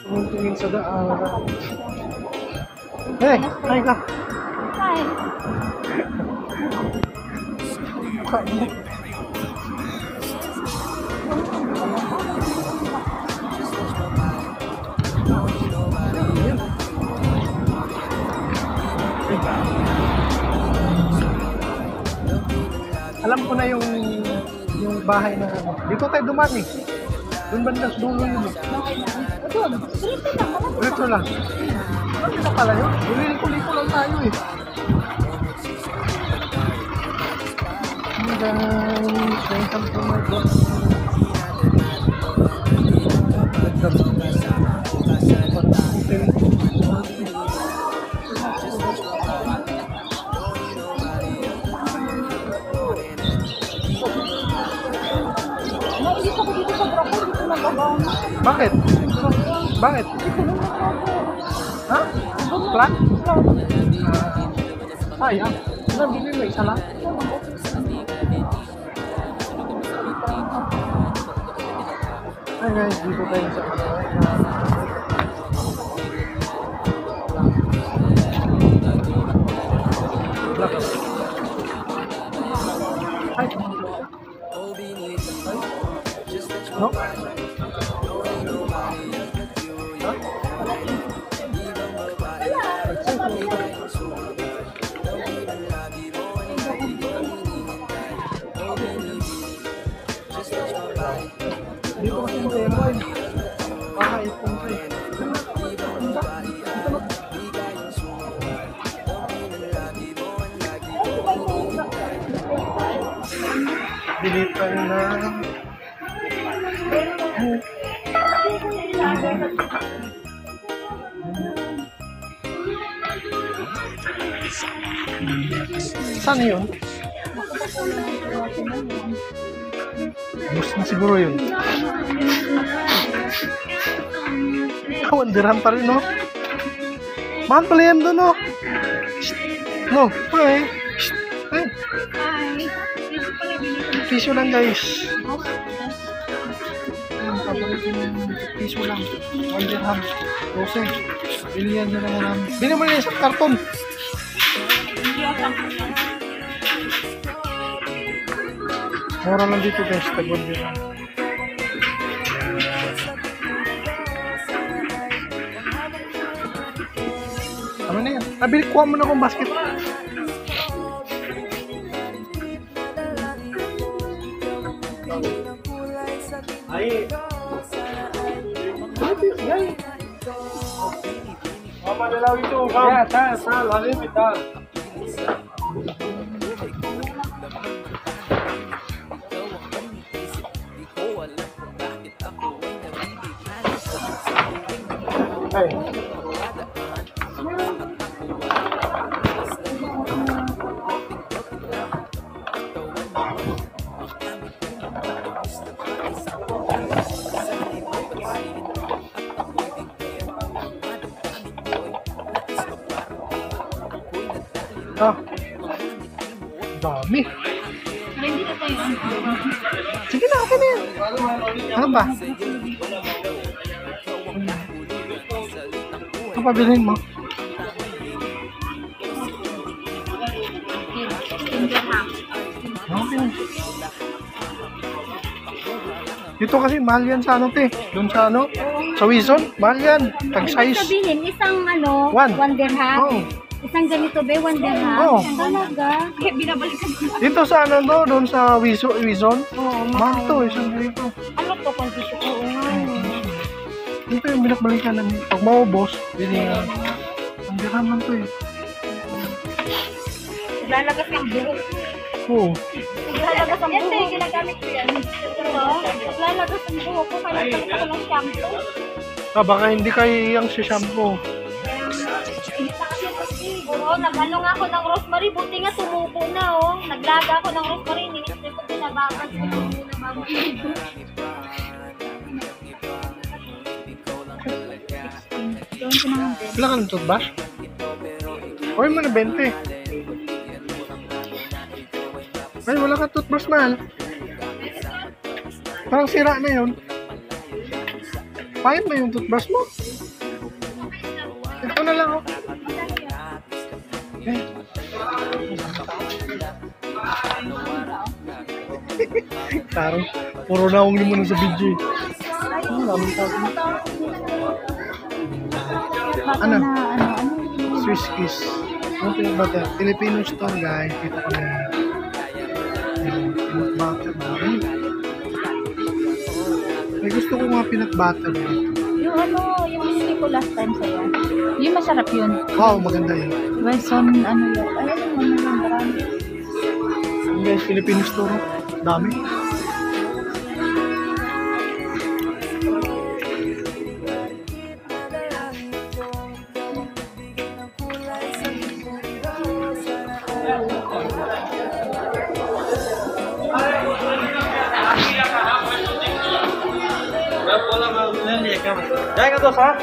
Tumingin sa daan. Hey, hi ka. Hi. Alam ko na yung bahay na ano. Dito tayo dumaan eh. Doon banda sa dulo yun eh. Doon, dito lang. Dito lang. Ano na pala yun? Liliko-liko lang tayo eh. Hey guys, welcome to my vlog. Nailis ako dito sa Brooklyn, dito nag-abang. Bakit? Bakit? Ha? Plan? Sayang. Nabili mo isa lang? Hi guys, dito tayo sa Hi. No? Dito kasi yung pera eh. Kakaipon ko eh. Dilitan na. Saan yun? Bus na siguro yun. Kawandiran pa rin, no? Mahal pala yan doon, no? No, hi. Hi. Piso lang, guys. Piso lang. 1 dirham. 12. Bilihan nyo lang namin. Bili mo na isang karton. Mura lang dito, guys. Tagod yun. Ano na yan? Nabili, kuha mo na akong basket. Ay. Ay. Mama dalaw itu, Mama. Ya, saya lari minta. Hey. Ah, dami. Sige na, okay na yan. Ano ba? Ano pa bilhin mo? Okay. Dito kasi mahal yan sa ano, te. Doon sa ano? Sa Wison, mahal yan. Tag-size. Sabihin, isang ano, 1 dirham. Oh. Isang ganito ba, 1 dirham? Oo. Talaga? Kaya binabalikan ko. Dito sa ano to, doon sa Wison. Oo, Mahal to, isang ganito. Ano to, kondisyon? Oo nga. Dito yung binakbalikan namin. Pag maubos, bilingan. Ang dirham lang to eh. Lalagas ng buhok. Oo. Lalagas ang buhok. Yan tayo, ginagamit ko yan. Lalagas ang buhok ko, kaya palit ako ng shampoo. Baka hindi kayo yung si shampoo. Oo, nag-ano nga ako ng rosemary, buti nga tumupo na, oh. Naglaga ako ng rosemary, hindi ko tinabakan ko muna bago ito. Wala ka ng toothbrush? Huwag mo na 20. Ay, wala ka toothbrush, mahal. Parang sira na yun. Pahit na yung toothbrush mo. Ito na lang oh. Eh. Parang puro naong mo na sa video eh. Ano? Swiss kiss. Ano pinagbata? Filipino store guys. Dito kami. Peanut butter. May gusto ko mga peanut butter. Yung ano, yung whiskey ko last time sa'yo. Yung masarap yun. Wow, maganda yun. Wilson, ano yun? Ayun, ano yun, marami. Guys, Filipino store. Dami. Jangan tuh sah.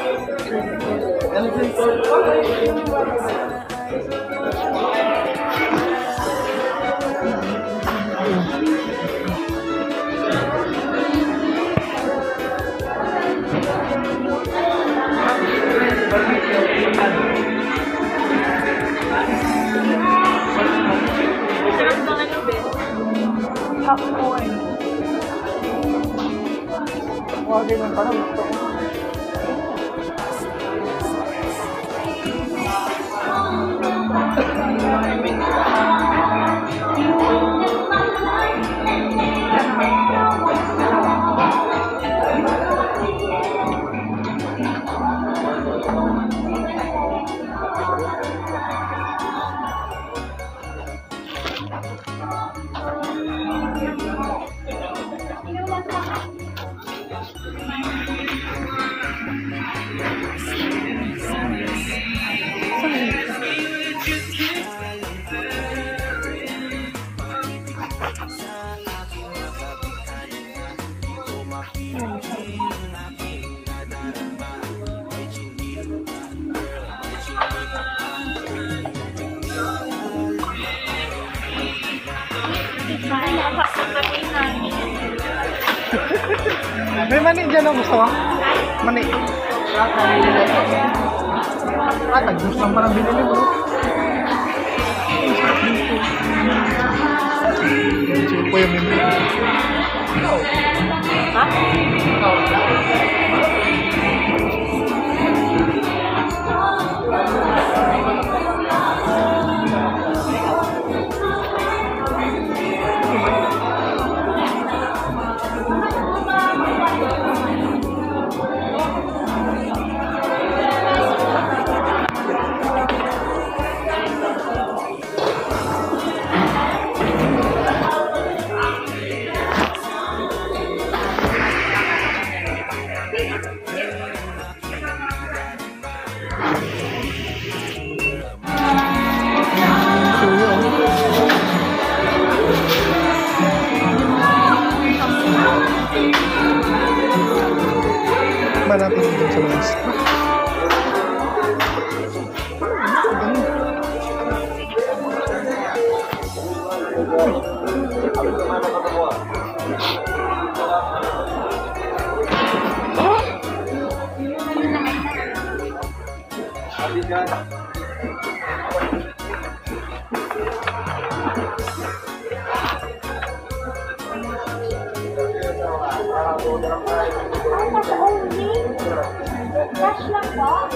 May mani dyan ang gusto mo? Mani. Tag-juice lang parang binili mo. Sino po yung mimpi? Ha? Natin dito sa mga Cash lang ba?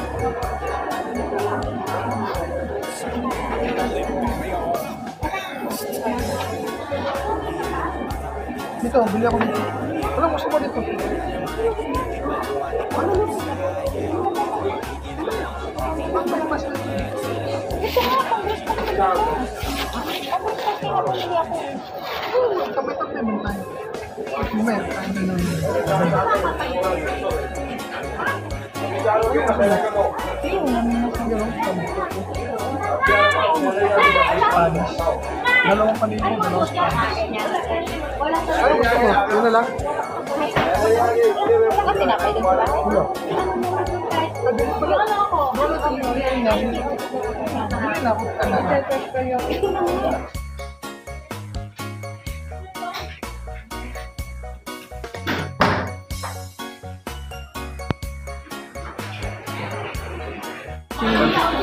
dito, bili ako dito. Walang gusto mo dito. Gusto nga akong gusto ko dito. Ako gusto ko pinabili ako. Tabi-tabi mo tayo. Meron tayo na nun. Spanish. Dalawang panilo, dalawang Spanish. Wala sa Ano gusto mo? Yun na lang? wala kasi na pwede sa bahay. Wala. Yung ano ako? Wala sa mga yun na. Hindi na ako talaga. Okay.